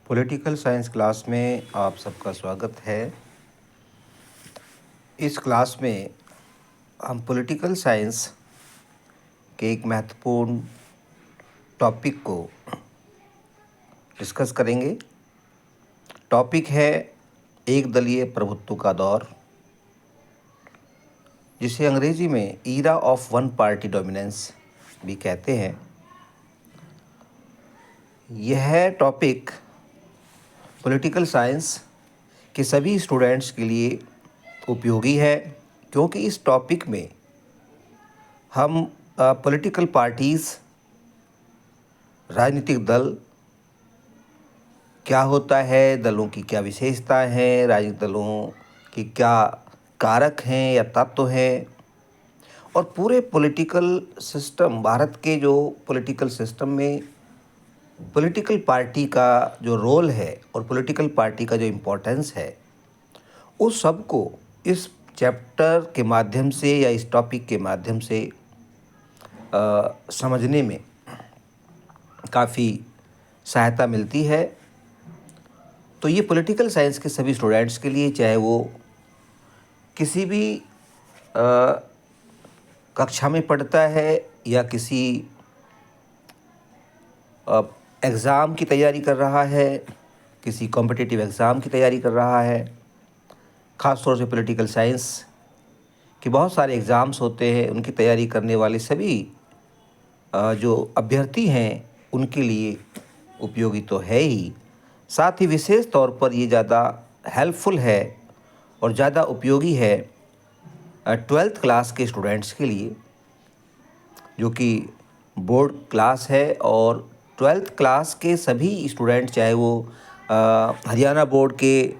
Political science class में आप सबका स्वागत है। इस क्लास में हम पॉलिटिकल साइंस के एक महत्वपूर्ण टॉपिक को डिस्कस करेंगे। टॉपिक है एक दलीय प्रभुत्व का दौर, जिसे अंग्रेजी में era of one party dominance भी कहते हैं। यह टॉपिक पॉलिटिकल साइंस के सभी स्टूडेंट्स के लिए उपयोगी है, क्योंकि इस टॉपिक में हम पॉलिटिकल पार्टीज़, राजनीतिक दल क्या होता है, दलों की क्या विशेषता है, राजनीतिक दलों की क्या कारक हैं या तत्व हैं, और पूरे पॉलिटिकल सिस्टम, भारत के जो पॉलिटिकल सिस्टम में पॉलिटिकल पार्टी का जो रोल है और पॉलिटिकल पार्टी का जो इम्पोर्टेंस है, उस सब को इस चैप्टर के माध्यम से या इस टॉपिक के माध्यम से समझने में काफ़ी सहायता मिलती है। तो ये पॉलिटिकल साइंस के सभी स्टूडेंट्स के लिए, चाहे वो किसी भी कक्षा में पढ़ता है या किसी एग्ज़ाम की तैयारी कर रहा है, किसी कॉम्पिटिटिव एग्ज़ाम की तैयारी कर रहा है, ख़ास तौर से पॉलिटिकल साइंस के बहुत सारे एग्ज़ाम्स होते हैं, उनकी तैयारी करने वाले सभी जो अभ्यर्थी हैं उनके लिए उपयोगी तो है ही, साथ ही विशेष तौर पर ये ज़्यादा हेल्पफुल है और ज़्यादा उपयोगी है 12th क्लास के स्टूडेंट्स के लिए, जो कि बोर्ड क्लास है। और 12th क्लास के सभी स्टूडेंट, चाहे वो हरियाणा बोर्ड के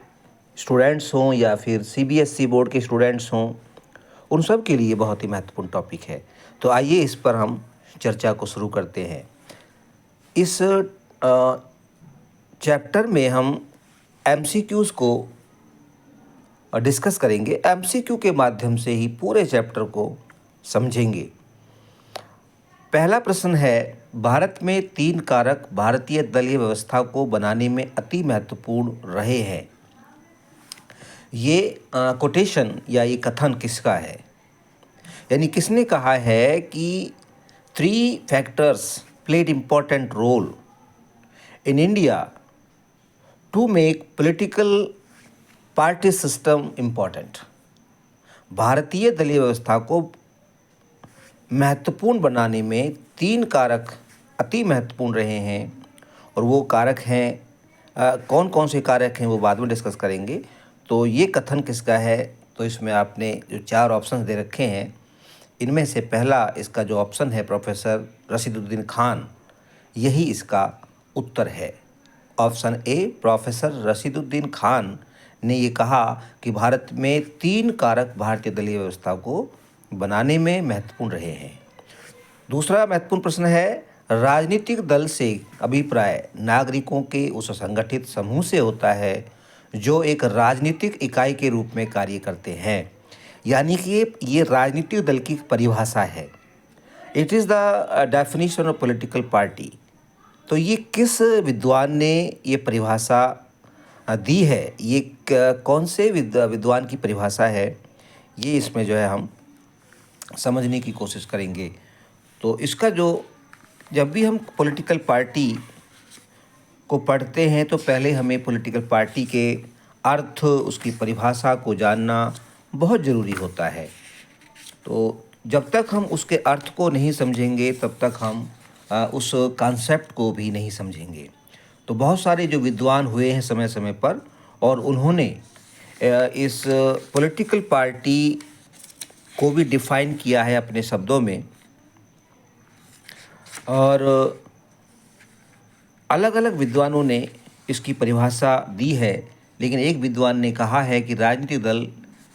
स्टूडेंट्स हों या फिर सीबीएसई बोर्ड के स्टूडेंट्स हों, उन सब के लिए बहुत ही महत्वपूर्ण टॉपिक है। तो आइए इस पर हम चर्चा को शुरू करते हैं। इस चैप्टर में हम एमसीक्यूज़ को डिस्कस करेंगे। एमसीक्यू के माध्यम से ही पूरे चैप्टर को समझेंगे। पहला प्रश्न है, भारत में 3 कारक भारतीय दलीय व्यवस्था को बनाने में अति महत्वपूर्ण रहे हैं। ये कोटेशन या ये कथन किसका है, यानी किसने कहा है कि 3 factors played important role in India to make political party system important. भारतीय दलीय व्यवस्था को महत्वपूर्ण बनाने में 3 कारक अति महत्वपूर्ण रहे हैं, और वो कारक हैं, कौन कौन से कारक हैं वो बाद में डिस्कस करेंगे। तो ये कथन किसका है, तो इसमें आपने जो 4 ऑप्शन दे रखे हैं, इनमें से पहला इसका जो ऑप्शन है प्रोफेसर रशीदुद्दीन खान, यही इसका उत्तर है। Option A, professor Rashiduddin Khan ने ये कहा कि भारत में 3 कारक भारतीय दलीय व्यवस्था को बनाने में महत्वपूर्ण रहे हैं। दूसरा महत्वपूर्ण प्रश्न है, राजनीतिक दल से अभिप्राय नागरिकों के उस संगठित समूह से होता है जो एक राजनीतिक इकाई के रूप में कार्य करते हैं। यानी कि ये राजनीतिक दल की परिभाषा है। It is the definition of political party. तो ये किस विद्वान ने ये परिभाषा दी है, ये कौन से विद्वान की परिभाषा है, ये इसमें जो है हम समझने की कोशिश करेंगे। तो इसका जो, जब भी हम पॉलिटिकल पार्टी को पढ़ते हैं तो पहले हमें पॉलिटिकल पार्टी के अर्थ, उसकी परिभाषा को जानना बहुत ज़रूरी होता है। तो जब तक हम उसके अर्थ को नहीं समझेंगे तब तक हम उस कॉन्सेप्ट को भी नहीं समझेंगे। तो बहुत सारे जो विद्वान हुए हैं समय समय पर, और उन्होंने इस पॉलिटिकल पार्टी को भी डिफ़ाइन किया है अपने शब्दों में, और अलग अलग विद्वानों ने इसकी परिभाषा दी है। लेकिन एक विद्वान ने कहा है कि राजनीतिक दल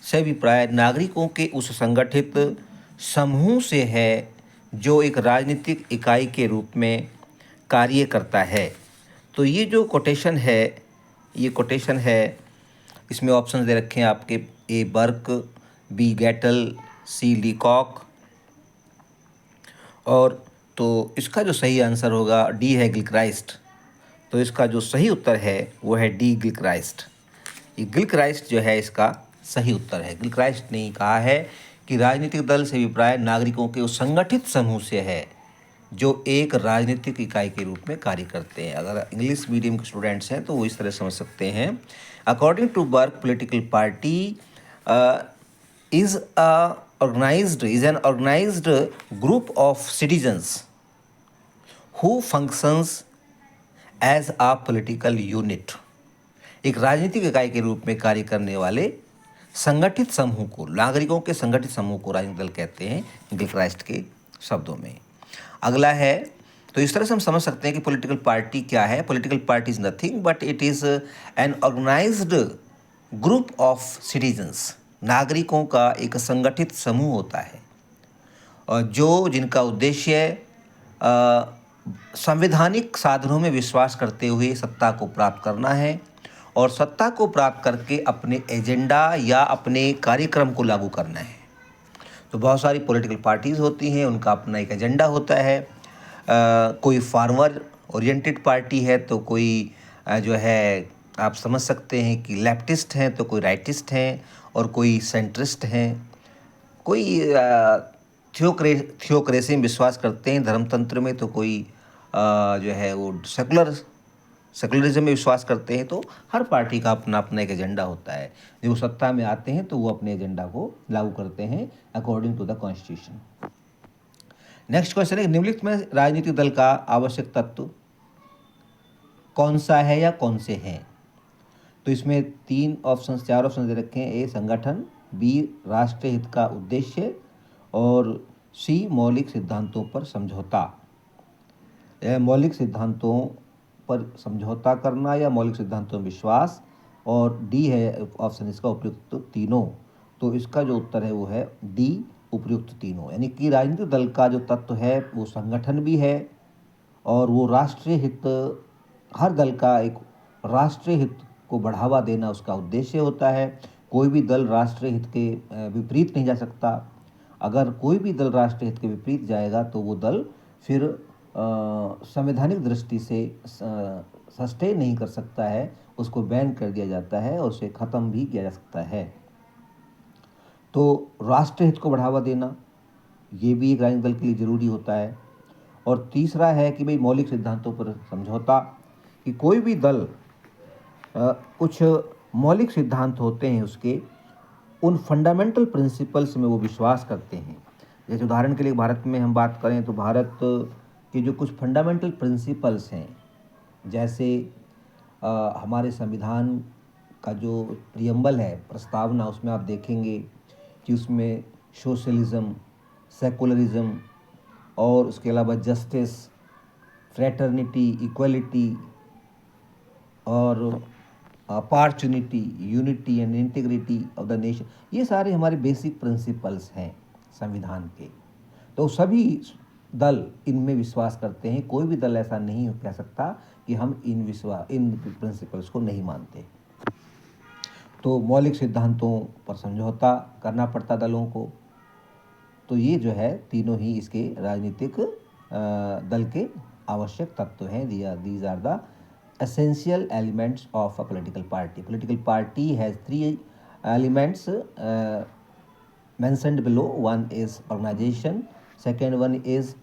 से अभिप्राय नागरिकों के उस संगठित समूह से है जो एक राजनीतिक इकाई के रूप में कार्य करता है। तो ये जो कोटेशन है, ये कोटेशन है, इसमें ऑप्शन दे रखे हैं आपके, ए बर्क, बी गैटल, सी लीकॉक, और तो इसका जो सही आंसर होगा डी है गिलक्राइस्ट। तो इसका जो सही उत्तर है वो है डी, गिलक्राइस्ट। ये गिलक्राइस्ट जो है इसका सही उत्तर है। गिलक्राइस्ट ने कहा है कि राजनीतिक दल से अभिप्राय नागरिकों के उस संगठित समूह से है जो एक राजनीतिक इकाई के रूप में कार्य करते हैं। अगर इंग्लिश मीडियम के स्टूडेंट्स हैं तो वो इस तरह समझ सकते हैं। According to Burke, political party is an organized group of citizens who functions as a political unit. एक राजनीतिक इकाई के रूप में कार्य करने वाले संगठित समूह को, नागरिकों के संगठित समूह को राजनीतिक दल कहते हैं, गिलक्राइस्ट के शब्दों में। अगला है, तो इस तरह से हम समझ सकते हैं कि पॉलिटिकल पार्टी क्या है। Political party is nothing but it is an organized group of citizens. नागरिकों का एक संगठित समूह होता है और जिनका उद्देश्य संवैधानिक साधनों में विश्वास करते हुए सत्ता को प्राप्त करना है और सत्ता को प्राप्त करके अपने एजेंडा या अपने कार्यक्रम को लागू करना है। तो बहुत सारी पॉलिटिकल पार्टीज़ होती हैं, उनका अपना एक एजेंडा होता है। कोई फार्मर ओरिएंटेड पार्टी है तो कोई जो है आप समझ सकते हैं कि लेफ्टिस्ट हैं, तो कोई राइटिस्ट हैं और कोई सेंट्रिस्ट हैं। कोई थियोक्रेसी में विश्वास करते हैं धर्मतंत्र में, तो कोई जो है वो सेकुलरिज्म में विश्वास करते हैं। तो हर पार्टी का अपना अपना एक एजेंडा होता है। जब वो सत्ता में आते हैं तो वो अपने एजेंडा को लागू करते हैं according to the constitution. Next question है, निम्नलिखित में राजनीतिक दल का आवश्यक तत्व कौन सा है या कौन से हैं? तो इसमें 4 ऑप्शन दे रखे हैं। ए, संगठन, बी, राष्ट्रीय हित का उद्देश्य और सी, मौलिक सिद्धांतों पर समझौता। मौलिक सिद्धांतों पर समझौता करना या मौलिक सिद्धांतों में विश्वास, और डी है ऑप्शन इसका उपयुक्त तीनों। तो इसका जो उत्तर है वो है डी, उपयुक्त तीनों। यानी कि राजनीतिक दल का जो तत्व है वो संगठन भी है और वो राष्ट्रीय हित, हर दल का एक राष्ट्रीय हित को बढ़ावा देना उसका उद्देश्य होता है। कोई भी दल राष्ट्रीय हित के विपरीत नहीं जा सकता। अगर कोई भी दल राष्ट्रीय हित के विपरीत जाएगा तो वो दल फिर संवैधानिक दृष्टि से सस्टेन नहीं कर सकता है, उसको बैन कर दिया जाता है और उसे ख़त्म भी किया जा सकता है। तो राष्ट्रीय हित को बढ़ावा देना ये भी एक राजनीतिक दल के लिए ज़रूरी होता है। और तीसरा है कि भाई मौलिक सिद्धांतों पर समझौता, कि कोई भी दल कुछ मौलिक सिद्धांत होते हैं उसके, उन फंडामेंटल प्रिंसिपल्स में वो विश्वास करते हैं। जैसे उदाहरण के लिए भारत में हम बात करें तो भारत के जो कुछ फंडामेंटल प्रिंसिपल्स हैं, जैसे हमारे संविधान का जो प्रियम्बल है, प्रस्तावना, उसमें आप देखेंगे कि उसमें सोशलिज्म, सेकुलरिज्म और उसके अलावा जस्टिस, फ्रेटर्निटी, इक्वलिटी और opportunity, unity and integrity of the nation, ये सारे हमारे बेसिक प्रिंसिपल्स हैं संविधान के। तो सभी दल इनमें विश्वास करते हैं। कोई भी दल ऐसा नहीं कह सकता कि हम इन प्रिंसिपल्स को नहीं मानते। तो मौलिक सिद्धांतों पर समझौता करना पड़ता दलों को। तो ये जो है तीनों ही इसके राजनीतिक दल के आवश्यक तत्व हैं। These are the essential elements of a political party. Political party has 3 elements mentioned below. One is organization, second one is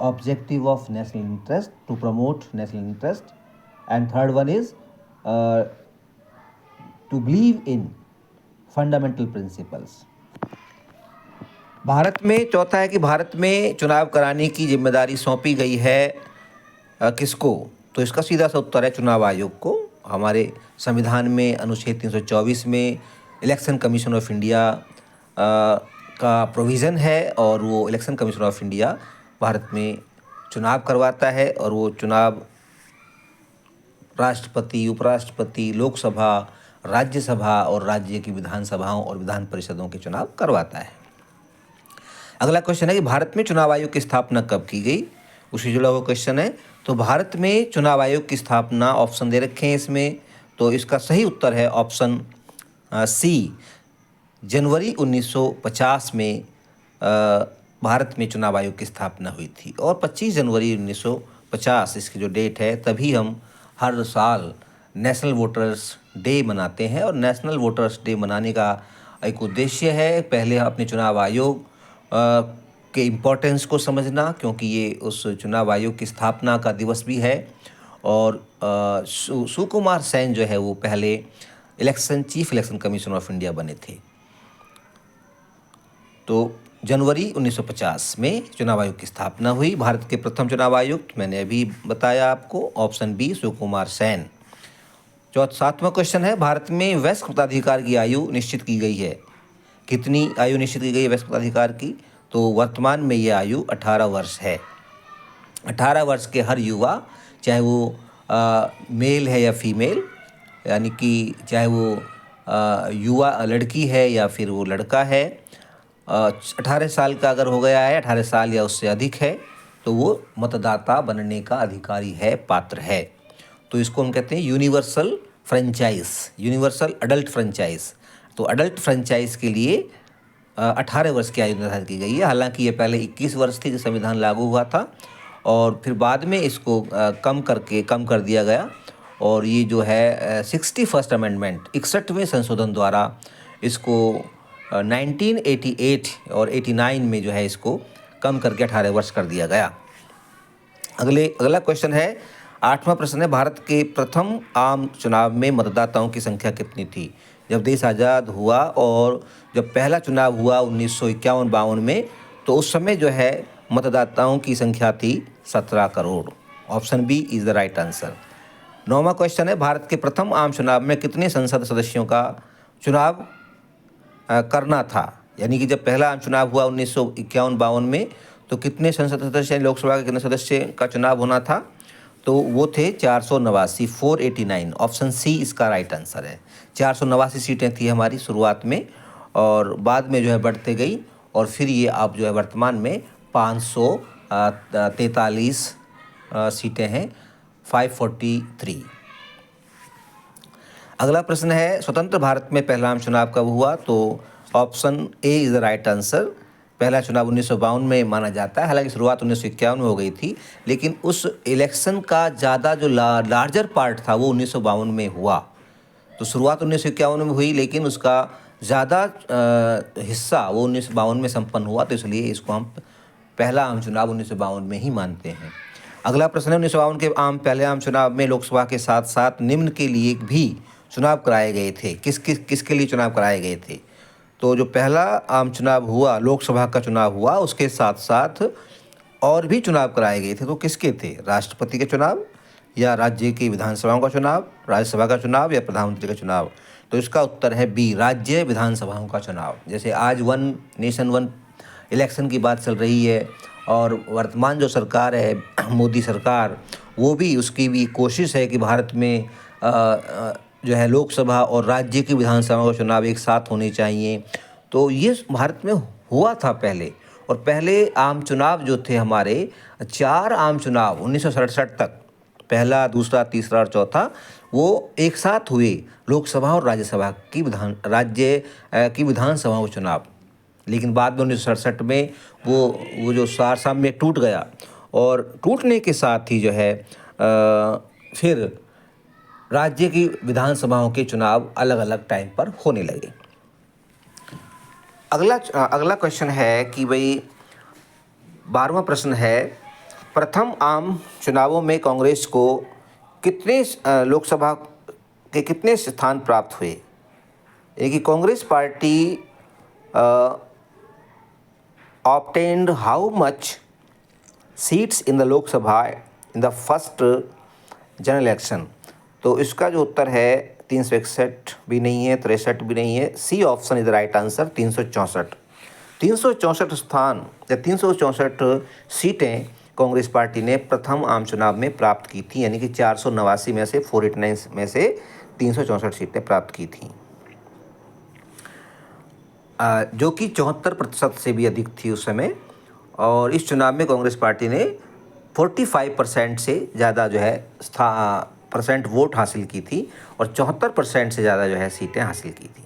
objective of national interest, to promote national interest, and third one is to believe in fundamental principles. Bharat में चौथा है कि भारत में चुनाव कराने की जिम्मेदारी सौंपी गई है किसको? तो इसका सीधा सा उत्तर है चुनाव आयोग को। हमारे संविधान में अनुच्छेद 324 में इलेक्शन कमीशन ऑफ इंडिया का प्रोविज़न है और वो election commission of India Bharat में चुनाव करवाता है और वो चुनाव राष्ट्रपति, उपराष्ट्रपति, लोकसभा, राज्यसभा और राज्य की विधानसभाओं और विधान परिषदों के चुनाव करवाता है। अगला क्वेश्चन है कि भारत में चुनाव आयोग की स्थापना कब की गई? उससे जुड़ा हुआ क्वेश्चन है। तो भारत में चुनाव आयोग की स्थापना, ऑप्शन दे रखे हैं इसमें, तो इसका सही उत्तर है ऑप्शन सी, जनवरी 1950 में भारत में चुनाव आयोग की स्थापना हुई थी और 25 जनवरी 1950 इसकी जो डेट है, तभी हम हर साल नेशनल वोटर्स डे मनाते हैं। और नेशनल वोटर्स डे मनाने का एक उद्देश्य है, पहले अपने चुनाव आयोग के इम्पोर्टेंस को समझना, क्योंकि ये उस चुनाव आयोग की स्थापना का दिवस भी है। और सुकुमार सेन जो है वो पहले chief election commission of India बने थे। तो जनवरी 1950 में चुनाव आयोग की स्थापना हुई। भारत के प्रथम चुनाव आयुक्त मैंने अभी बताया आपको, option B Sukumar Sen. 7वां question है, भारत में वयस्क मताधिकार की आयु निश्चित की गई है। कितनी आयु निश्चित की गई है वयस्क मताधिकार की? तो वर्तमान में ये आयु 18 वर्ष है। 18 वर्ष के हर युवा, चाहे वो मेल है या फीमेल, यानी कि चाहे वो युवा लड़की है या फिर वो लड़का है, 18 साल का अगर हो गया है, 18 साल या उससे अधिक है, तो वो मतदाता बनने का अधिकारी है, पात्र है। तो इसको हम कहते हैं universal franchise, universal adult franchise. तो अडल्ट फ्रेंचाइज के लिए 18 वर्ष की आयु निर्धारित की गई है। हालांकि ये पहले 21 वर्ष थी जब संविधान लागू हुआ था, और फिर बाद में इसको कम कर दिया गया। और ये जो है 61st अमेंडमेंट, 61वें संशोधन द्वारा इसको 1988 और 89 में जो है इसको कम करके 18 वर्ष कर दिया गया। अगला क्वेश्चन है, 8वां प्रश्न है, भारत के प्रथम आम चुनाव में मतदाताओं की संख्या कितनी थी? जब देश आज़ाद हुआ और जब पहला चुनाव हुआ 1951-52 में, तो उस समय जो है मतदाताओं की संख्या थी 17 crore. Option B is the right answer. 9वां क्वेश्चन है, भारत के प्रथम आम चुनाव में कितने संसद सदस्यों का चुनाव करना था? यानी कि जब पहला आम चुनाव हुआ 1951-52 में, तो कितने संसद सदस्य, लोकसभा के कितने सदस्य का चुनाव होना था? तो वो थे 489, 489। ऑप्शन सी इसका राइट आंसर है। 489 सीटें थी हमारी शुरुआत में, और बाद में जो है बढ़ते गई, और फिर ये अब जो है वर्तमान में 543 सीटें हैं, 543। अगला प्रश्न है, स्वतंत्र भारत में पहला आम चुनाव कब हुआ? तो option A is the right answer. पहला चुनाव 1952 में माना जाता है। हालांकि शुरुआत 1951 में हो गई थी, लेकिन उस इलेक्शन का ज़्यादा जो लार्जर पार्ट था वो 1952 में हुआ। तो शुरुआत 1951 में हुई, लेकिन उसका ज़्यादा हिस्सा वो 1952 में संपन्न हुआ, तो इसलिए इसको हम पहला आम चुनाव 1952 में ही मानते हैं। अगला प्रश्न है, 1952 के पहले आम चुनाव में लोकसभा के साथ साथ निम्न के लिए भी चुनाव कराए गए थे। किसके लिए चुनाव कराए गए थे? तो जो पहला आम चुनाव हुआ, लोकसभा का चुनाव हुआ, उसके साथ साथ और भी चुनाव कराए गए थे। तो किसके थे? राष्ट्रपति के चुनाव, या राज्य की विधानसभाओं का चुनाव, राज्यसभा का चुनाव, या प्रधानमंत्री का चुनाव? तो इसका उत्तर है बी, राज्य विधानसभाओं का चुनाव। जैसे आज वन नेशन वन इलेक्शन की बात चल रही है, और वर्तमान जो सरकार है मोदी सरकार, वो भी, उसकी भी कोशिश है कि भारत में जो है लोकसभा और राज्य की विधानसभाओं का चुनाव एक साथ होने चाहिए। तो ये भारत में हुआ था पहले, और पहले आम चुनाव जो थे हमारे, 4 आम चुनाव 1967 तक, पहला, दूसरा, तीसरा और चौथा, वो एक साथ हुए, लोकसभा और राज्यसभा की विधानसभाओं का चुनाव। लेकिन बाद में 1967 में वो जो सारसाम्य टूट गया, और टूटने के साथ ही जो है फिर राज्य की विधानसभाओं के चुनाव अलग अलग टाइम पर होने लगे। अगला क्वेश्चन है कि भाई 12वां प्रश्न है, प्रथम आम चुनावों में कांग्रेस को कितने लोकसभा के कितने स्थान प्राप्त हुए? यानी कि Congress party obtained how much seats in the Lok Sabha in the first general election? तो इसका जो उत्तर है 361 भी नहीं है, 63 भी नहीं है। C option is the right answer, 364। 364 स्थान या 364 सीटें कांग्रेस पार्टी ने प्रथम आम चुनाव में प्राप्त की थी। यानी कि 489 में से 489 में से 364 सीटें प्राप्त की थी, जो कि 74% से भी अधिक थी उस समय। और इस चुनाव में कांग्रेस पार्टी ने 45% से ज़्यादा जो है परसेंट वोट हासिल की थी, और 74% से ज़्यादा जो है सीटें हासिल की थी।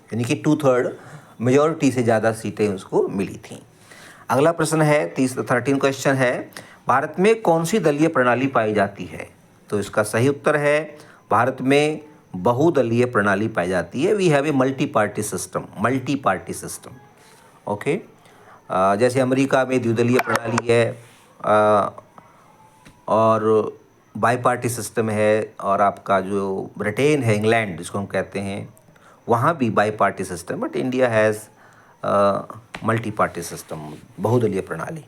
यानी कि 2/3 मेजॉरिटी से ज़्यादा सीटें उसको मिली थी। अगला प्रश्न है 13 क्वेश्चन है, भारत में कौन सी दलीय प्रणाली पाई जाती है? तो इसका सही उत्तर है भारत में बहुदलीय प्रणाली पाई जाती है। We have a multi party system. Okay. जैसे अमेरिका में द्विदलीय प्रणाली है, और बाई पार्टी सिस्टम है, और आपका जो ब्रिटेन है, इंग्लैंड जिसको हम कहते हैं, वहाँ भी bi party system, but India has multi party system, बहुदलीय प्रणाली।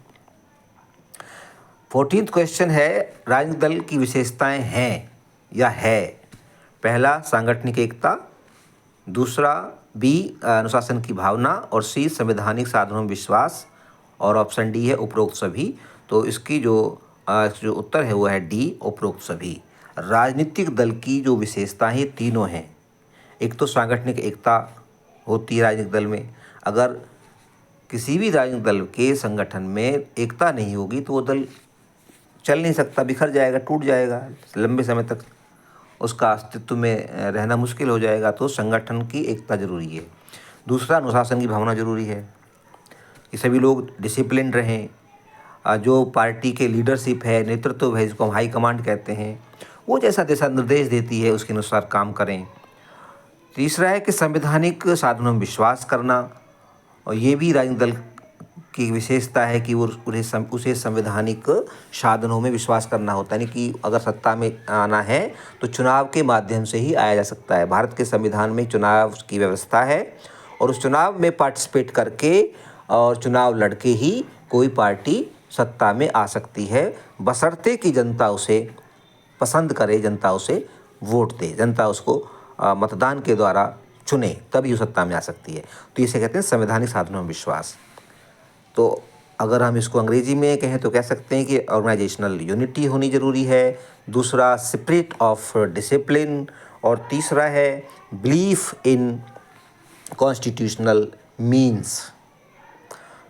14th क्वेश्चन है, राजनीतिक दल की विशेषताएं हैं या है? पहला, सांगठनिक एकता, दूसरा बी, अनुशासन की भावना, और सी, संवैधानिक साधनों में विश्वास, और ऑप्शन डी है उपरोक्त सभी। तो इसकी जो उत्तर है वो है डी, उपरोक्त सभी। राजनीतिक दल की जो विशेषताएं ये तीनों हैं। एक तो सांगठनिक एकता होती है राजनीतिक दल में। अगर किसी भी राजनीतिक दल के संगठन में एकता नहीं होगी तो वो दल चल नहीं सकता, बिखर जाएगा, टूट जाएगा, लंबे समय तक उसका अस्तित्व में रहना मुश्किल हो जाएगा। तो संगठन की एकता जरूरी है। दूसरा, अनुशासन की भावना जरूरी है कि सभी लोग डिसिप्लिन रहें। जो पार्टी के लीडरशिप है, नेतृत्व है, जिसको हम हाई कमांड कहते हैं, वो जैसा दिशा निर्देश देती है उसके अनुसार काम करें। तीसरा है कि संवैधानिक साधनों में विश्वास करना, और ये भी राजनीतिक दल की विशेषता है कि वो उसे संवैधानिक साधनों में विश्वास करना होता है। यानी कि अगर सत्ता में आना है तो चुनाव के माध्यम से ही आया जा सकता है। भारत के संविधान में चुनाव की व्यवस्था है, और उस चुनाव में पार्टिसिपेट करके और चुनाव लड़के ही कोई पार्टी सत्ता में आ सकती है, बशर्ते कि जनता उसे पसंद करे, जनता उसे वोट दे, जनता उसको मतदान के द्वारा चुने, तभी वो सत्ता में आ सकती है। तो इसे कहते हैं संवैधानिक साधनों में विश्वास। तो अगर हम इसको अंग्रेजी में कहें तो कह सकते हैं कि ऑर्गेनाइजेशनल यूनिटी होनी जरूरी है। दूसरा, स्पिरिट ऑफ डिसिप्लिन, और तीसरा है belief in constitutional means.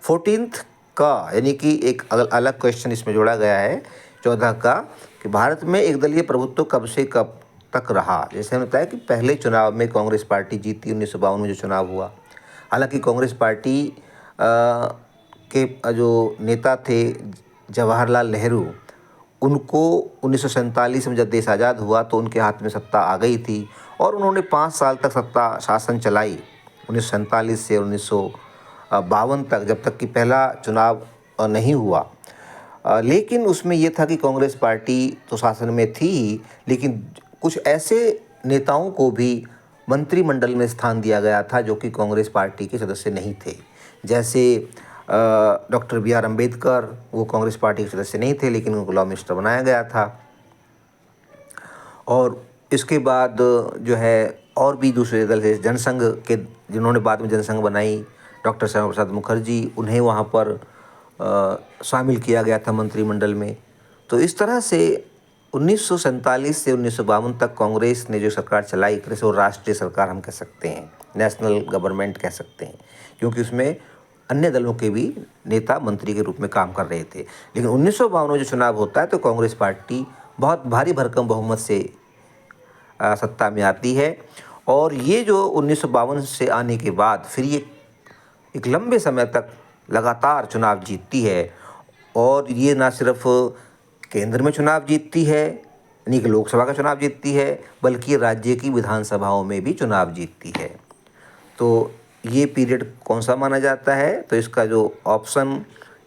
14th का, यानी कि एक अलग क्वेश्चन इसमें जोड़ा गया है 14 का, कि भारत में एक दलीय प्रभुत्व कब से कब तक रहा। जैसे हमने बताया कि पहले चुनाव में कांग्रेस पार्टी जीती 1952 में जो चुनाव हुआ। हालांकि कांग्रेस पार्टी के जो नेता थे जवाहरलाल नेहरू, उनको 1947 में जब देश आज़ाद हुआ तो उनके हाथ में सत्ता आ गई थी, और उन्होंने 5 साल तक सत्ता शासन चलाई 1947 से 1952 तक, जब तक कि पहला चुनाव नहीं हुआ। लेकिन उसमें ये था कि कांग्रेस पार्टी तो शासन में थी ही, लेकिन कुछ ऐसे नेताओं को भी मंत्रिमंडल में स्थान दिया गया था जो कि कांग्रेस पार्टी के सदस्य नहीं थे। जैसे डॉक्टर बी आर अम्बेडकर, वो कांग्रेस पार्टी के सदस्य नहीं थे, लेकिन उनको लॉ मिनिस्टर बनाया गया था। और इसके बाद जो है और भी दूसरे दल से जनसंघ के, जिन्होंने बाद में जनसंघ बनाई, डॉक्टर श्यामा प्रसाद मुखर्जी, उन्हें वहाँ पर शामिल किया गया था मंत्रिमंडल में। तो इस तरह से 1947 से 1952 तक कांग्रेस ने जो सरकार चलाई, एक तरह से वो राष्ट्रीय सरकार हम कह सकते हैं, नेशनल गवर्नमेंट कह सकते हैं, क्योंकि उसमें अन्य दलों के भी नेता मंत्री के रूप में काम कर रहे थे। लेकिन 1952 में जो चुनाव होता है तो कांग्रेस पार्टी बहुत भारी भरकम बहुमत से सत्ता में आती है। और ये जो 1952 से आने के बाद फिर ये एक लंबे समय तक लगातार चुनाव जीतती है, और ये ना सिर्फ केंद्र में चुनाव जीतती है, यानी कि लोकसभा का चुनाव जीतती है, बल्कि राज्य की विधानसभाओं में भी चुनाव जीतती है। तो ये पीरियड कौन सा माना जाता है? तो इसका जो ऑप्शन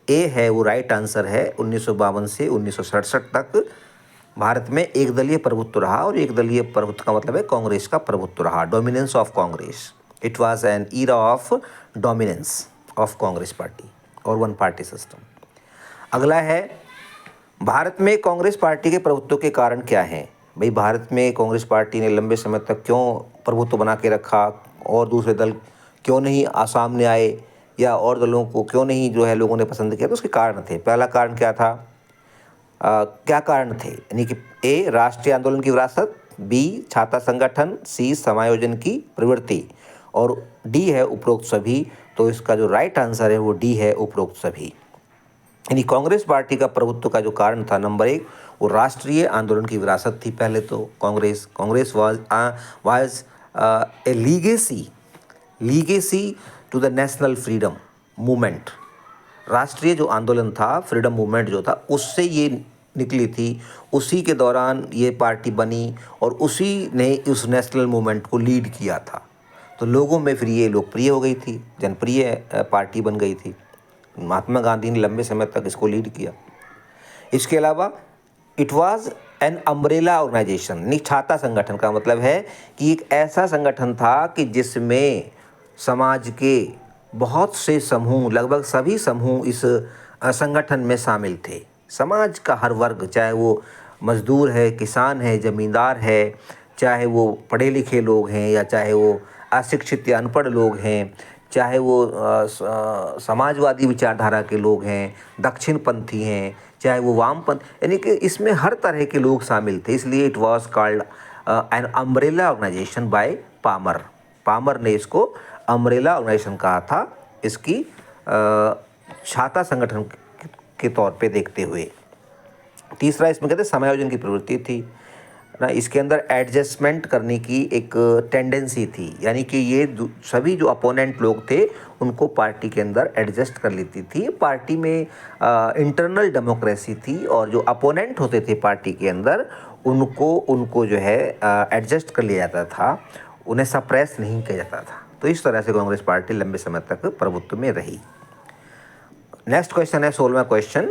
ए है वो राइट आंसर है। 1952 से 1967 तक भारत में एक दलीय प्रभुत्व रहा, और एक दलीय प्रभुत्व का मतलब है कांग्रेस का प्रभुत्व रहा, dominance of Congress. It was N era of dominance of Congress party और वन पार्टी सिस्टम। अगला है, भारत में कांग्रेस पार्टी के प्रभुत्व के कारण क्या हैं? भाई, भारत में कांग्रेस पार्टी ने लंबे समय तक क्यों प्रभुत्व बना के रखा, और दूसरे दल क्यों नहीं सामने आए, या और दलों को क्यों नहीं जो है लोगों ने पसंद किया? तो उसके कारण थे। पहला कारण क्या था? क्या कारण थे? यानी कि ए, राष्ट्रीय आंदोलन की विरासत, बी, छात्र संगठन, सी, समायोजन की प्रवृत्ति, और डी है उपरोक्त सभी। तो इसका जो राइट आंसर है वो डी है, उपरोक्त सभी। यानी कांग्रेस पार्टी का प्रभुत्व का जो कारण था नंबर 1, वो राष्ट्रीय आंदोलन की विरासत थी। पहले तो Congress was a legacy to the national freedom movement, राष्ट्रीय जो आंदोलन था, फ्रीडम मूवमेंट जो था, उससे ये निकली थी। उसी के दौरान ये पार्टी बनी और उसी ने उस नेशनल मूवमेंट को लीड किया था। तो लोगों में फिर ये लोकप्रिय हो गई थी, जनप्रिय पार्टी बन गई थी। महात्मा गांधी ने लंबे समय तक इसको लीड किया। इसके अलावा it was an umbrella organisation, यानी छाता संगठन का मतलब है कि एक ऐसा संगठन था कि जिसमें समाज के बहुत से समूह, लगभग सभी समूह इस संगठन में शामिल थे। समाज का हर वर्ग, चाहे वो मजदूर है, किसान है, ज़मींदार है, चाहे वो पढ़े लिखे लोग हैं या चाहे वो अशिक्षित या अनपढ़ लोग हैं, चाहे वो समाजवादी विचारधारा के लोग हैं, दक्षिणपंथी हैं, चाहे वो वामपंथ, यानी कि इसमें हर तरह के लोग शामिल थे। इसलिए it was called an umbrella organisation by Palmer. Palmer ने इसको अम्ब्रेला ऑर्गेनाइजेशन कहा था, इसकी छाता संगठन के तौर पे देखते हुए। तीसरा इसमें कहते हैं समायोजन की प्रवृत्ति थी ना, इसके अंदर एडजस्टमेंट करने की एक टेंडेंसी थी, यानी कि ये सभी जो अपोनेंट लोग थे उनको पार्टी के अंदर एडजस्ट कर लेती थी। पार्टी में इंटरनल डेमोक्रेसी थी और जो अपोनेंट होते थे पार्टी के अंदर उनको जो है एडजस्ट कर लिया जाता था, उन्हें सप्रेस नहीं किया जाता था। तो इस तरह से कांग्रेस पार्टी लंबे समय तक प्रभुत्व में रही। नेक्स्ट क्वेश्चन है 16वां क्वेश्चन,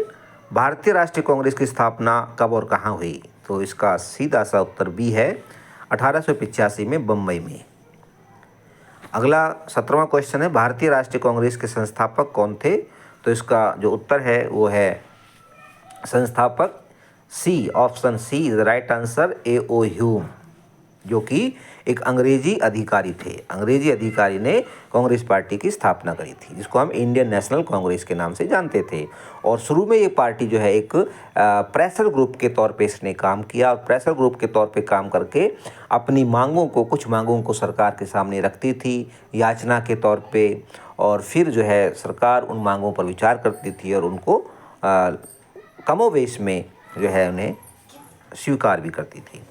भारतीय राष्ट्रीय कांग्रेस की स्थापना कब और कहाँ हुई? तो इसका सीधा सा उत्तर बी है 1885 में बम्बई में। अगला 17वां क्वेश्चन है, भारतीय राष्ट्रीय कांग्रेस के संस्थापक कौन थे? तो इसका जो उत्तर है वो है संस्थापक C, option C is the right answer, A.O. Hume, जो कि एक अंग्रेजी अधिकारी थे। अंग्रेजी अधिकारी ने कांग्रेस पार्टी की स्थापना करी थी, जिसको हम इंडियन नेशनल कांग्रेस के नाम से जानते थे। और शुरू में ये पार्टी जो है एक प्रेशर ग्रुप के तौर पे इसने काम किया और प्रेशर ग्रुप के तौर पे काम करके अपनी मांगों को, कुछ मांगों को सरकार के सामने रखती थी याचना के तौर पे, और फिर जो है सरकार उन मांगों पर विचार करती थी और उनको कमोवेश में जो है उन्हें स्वीकार भी करती थी।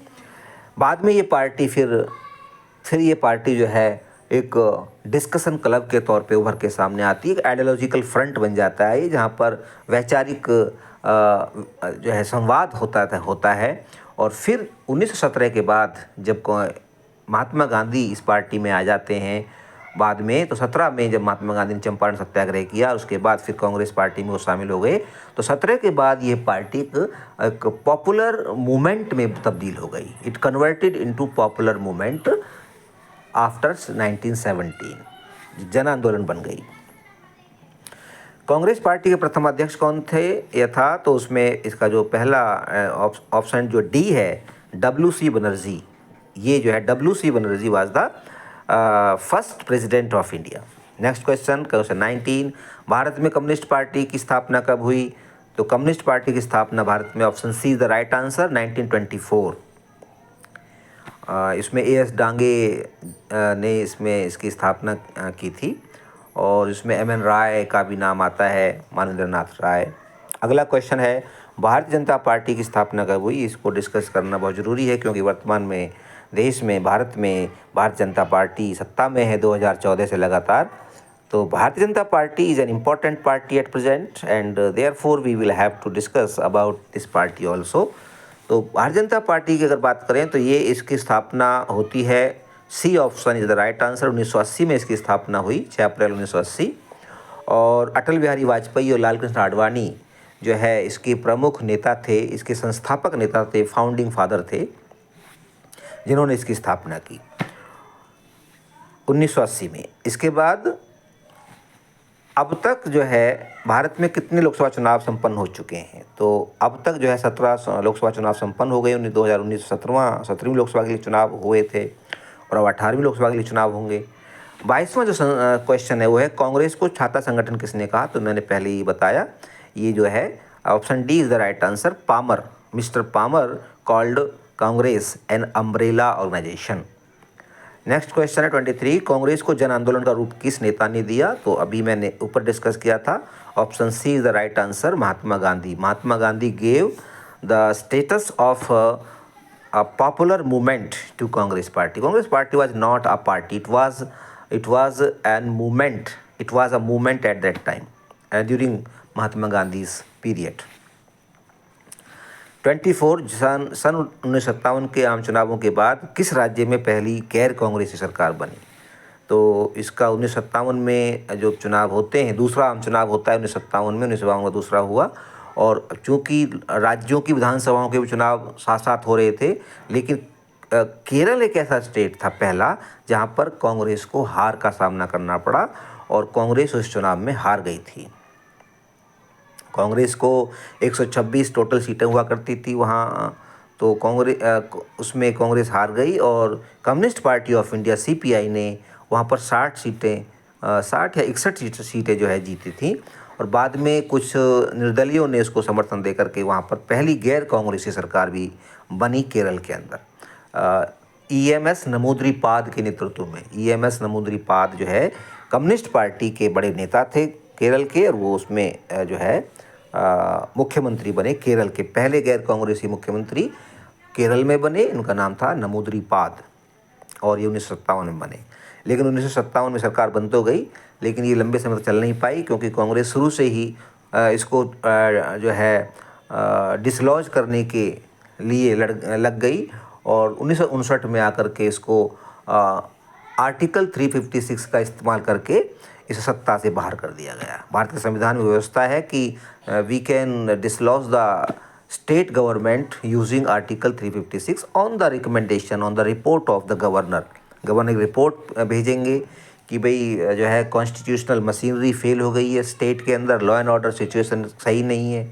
बाद में ये पार्टी फिर ये पार्टी जो है एक डिस्कशन क्लब के तौर पे उभर के सामने आती है, एक आइडियोलॉजिकल फ्रंट बन जाता है, जहाँ पर वैचारिक जो है संवाद होता है। और फिर 1917 के बाद जब महात्मा गांधी इस पार्टी में आ जाते हैं बाद में, तो 17 में जब महात्मा गांधी ने चंपारण सत्याग्रह किया, उसके बाद फिर कांग्रेस पार्टी में वो शामिल हो गए। तो 17 के बाद ये पार्टी एक पॉपुलर मूवमेंट में तब्दील हो गई। It converted into popular movement after 1917, जन आंदोलन बन गई। कांग्रेस पार्टी के प्रथम अध्यक्ष कौन थे यह था, तो उसमें इसका जो पहला ऑप्शन जो डी है, W.C. बनर्जी, ये जो है W.C. Banerjee was the first president of India. Next question 19, Bharat में कम्युनिस्ट पार्टी की स्थापना कब हुई? तो कम्युनिस्ट पार्टी की स्थापना भारत में, option see the right answer, 1924। इसमें A.S. डांगे ने इसकी स्थापना की थी और इसमें M.N. राय का भी नाम आता है, मानवेंद्रनाथ राय। अगला क्वेश्चन है, भारतीय जनता पार्टी की स्थापना कब हुई? इसको डिस्कस करना बहुत ज़रूरी है, क्योंकि वर्तमान में देश में, भारत में भारतीय जनता पार्टी सत्ता में है 2014 से लगातार। तो Bharatiya Janata party is an important party at present and therefore we will have to discuss about this party also. तो भारतीय जनता पार्टी की अगर बात करें तो ये इसकी स्थापना होती है, C option is the right answer, 1980 में इसकी स्थापना हुई, 6 अप्रैल 1980। और अटल बिहारी वाजपेयी और लाल कृष्ण आडवाणी जो है इसके प्रमुख नेता थे, इसके संस्थापक नेता थे, फाउंडिंग फादर थे, जिन्होंने इसकी स्थापना की 1980 में। इसके बाद अब तक जो है भारत में कितने लोकसभा चुनाव संपन्न हो चुके हैं? तो अब तक जो है 17 लोकसभा चुनाव संपन्न हो गए। 2019 17वीं लोकसभा के लिए चुनाव हुए थे और अब 18वीं लोकसभा के लिए चुनाव होंगे। 22वां जो क्वेश्चन है वो है, कांग्रेस को छाता संगठन किसने कहा? तो मैंने पहले ही बताया, ये जो है option D is the right answer, Palmer, mister Palmer called Congress an umbrella organisation. Next question है 23, कांग्रेस को जन आंदोलन का रूप किस नेता ने दिया? तो अभी मैंने ऊपर डिस्कस किया था, option C is the right answer, Mahatma Gandhi. Mahatma Gandhi gave the status of a popular movement to Congress party. Congress party was not a party, it was an movement, it was a movement at that time. During Mahatma Gandhi's period. 24 सन 1957 के आम चुनावों के बाद किस राज्य में पहली गैर कांग्रेसी सरकार बनी? तो इसका 1957 में जो चुनाव होते हैं, दूसरा आम चुनाव होता है 1957 में, 1952 का दूसरा हुआ। और चूँकि राज्यों की विधानसभाओं के भी चुनाव साथ साथ हो रहे थे, लेकिन केरल एक ऐसा स्टेट था पहला जहाँ पर कांग्रेस को हार का सामना करना पड़ा और कांग्रेस उस चुनाव में हार गई थी। कांग्रेस को 126 टोटल सीटें हुआ करती थी वहाँ, तो उसमें कांग्रेस हार गई और communist party of India CPI ने वहाँ पर 60 या 61 सीटें जो है जीती थी। और बाद में कुछ निर्दलीयों ने उसको समर्थन दे करके वहाँ पर पहली गैर कांग्रेसी सरकार भी बनी केरल के अंदर। EMS नमूद्रीपाद के नेतृत्व में। EMS नमूद्रीपाद जो है कम्युनिस्ट पार्टी के बड़े नेता थे केरल के, और वो उसमें जो है मुख्यमंत्री बने। केरल के पहले गैर कांग्रेसी मुख्यमंत्री केरल में बने, उनका नाम था नमूद्रीपाद, और ये 1957 में बने। लेकिन 1957 में सरकार बन तो गई, लेकिन ये लंबे समय तक चल नहीं पाई क्योंकि कांग्रेस शुरू से ही इसको जो है डिसलॉज करने के लिए लग गई, और 1959 में आकर के इसको आर्टिकल 356 का इस्तेमाल करके इसे सत्ता से बाहर कर दिया गया। भारत के संविधान में व्यवस्था है कि we can dislodge the state government using article 356 on the recommendation on the report of the governor. Governor report भेजेंगे कि भाई जो है कॉन्स्टिट्यूशनल मशीनरी फेल हो गई है स्टेट के अंदर, लॉ एंड ऑर्डर सिचुएशन सही नहीं है।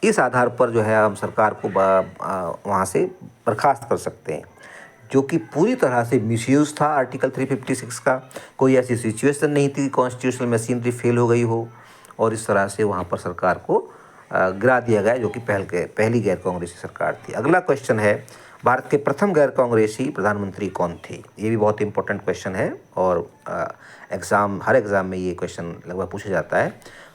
इस आधार पर जो है हम सरकार को वहाँ से बर्खास्त कर सकते हैं, जो कि पूरी तरह से मिसयूज़ था आर्टिकल 356 का। कोई ऐसी सिचुएशन नहीं थी कॉन्स्टिट्यूशनल मशीनरी फेल हो गई हो, और इस तरह से वहाँ पर सरकार को गिरा दिया गया, जो कि पहली गैर कांग्रेसी सरकार थी। अगला क्वेश्चन है, भारत के प्रथम गैर कांग्रेसी प्रधानमंत्री कौन थे? ये भी बहुत इंपॉर्टेंट क्वेश्चन है, और हर एग्ज़ाम में ये क्वेश्चन लगभग पूछा जाता है।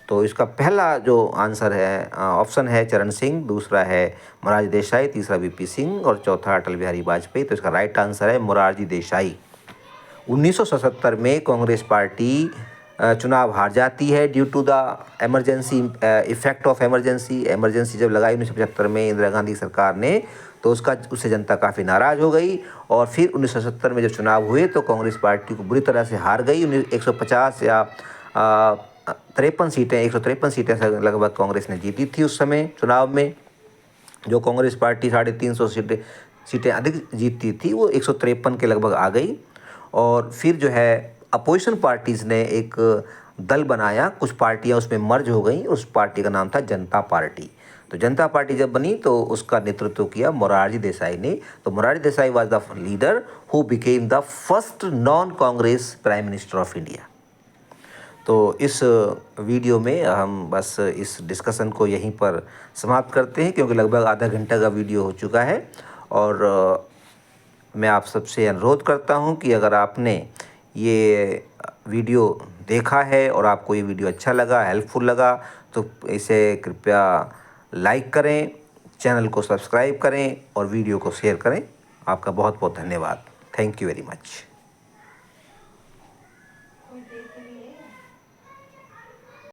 तो इसका पहला जो आंसर है, ऑप्शन है चरण सिंह, दूसरा है मोरारजी देसाई, तीसरा VP सिंह और चौथा अटल बिहारी वाजपेयी। तो इसका राइट आंसर है मोरारजी देसाई। 1977 में कांग्रेस पार्टी चुनाव हार जाती है due to the emergency effect of emergency जब लगाई 1975 में इंदिरा गांधी सरकार ने, तो उससे जनता काफ़ी नाराज़ हो गई। और फिर 1970 में जब चुनाव हुए तो कांग्रेस पार्टी को बुरी तरह से हार गई। 150 या 153 सीटें लगभग कांग्रेस ने जीती थी उस समय चुनाव में। जो कांग्रेस पार्टी 350 सीटें अधिक जीतती थी, वो 153 के लगभग आ गई। और फिर जो है अपोजिशन पार्टीज़ ने एक दल बनाया, कुछ पार्टियां उसमें मर्ज हो गई, उस पार्टी का नाम था जनता पार्टी। तो जनता पार्टी जब बनी तो उसका नेतृत्व किया मोरारजी देसाई ने। तो Morarji Desai was the leader who became the first non Congress prime minister of India. तो इस वीडियो में हम बस इस डिस्कशन को यहीं पर समाप्त करते हैं, क्योंकि लगभग आधा घंटा का वीडियो हो चुका है। और मैं आप सबसे अनुरोध करता हूं कि अगर आपने ये वीडियो देखा है और आपको ये वीडियो अच्छा लगा, हेल्पफुल लगा, तो इसे कृपया लाइक करें, चैनल को सब्सक्राइब करें और वीडियो को शेयर करें। आपका बहुत बहुत धन्यवाद। Thank you very much.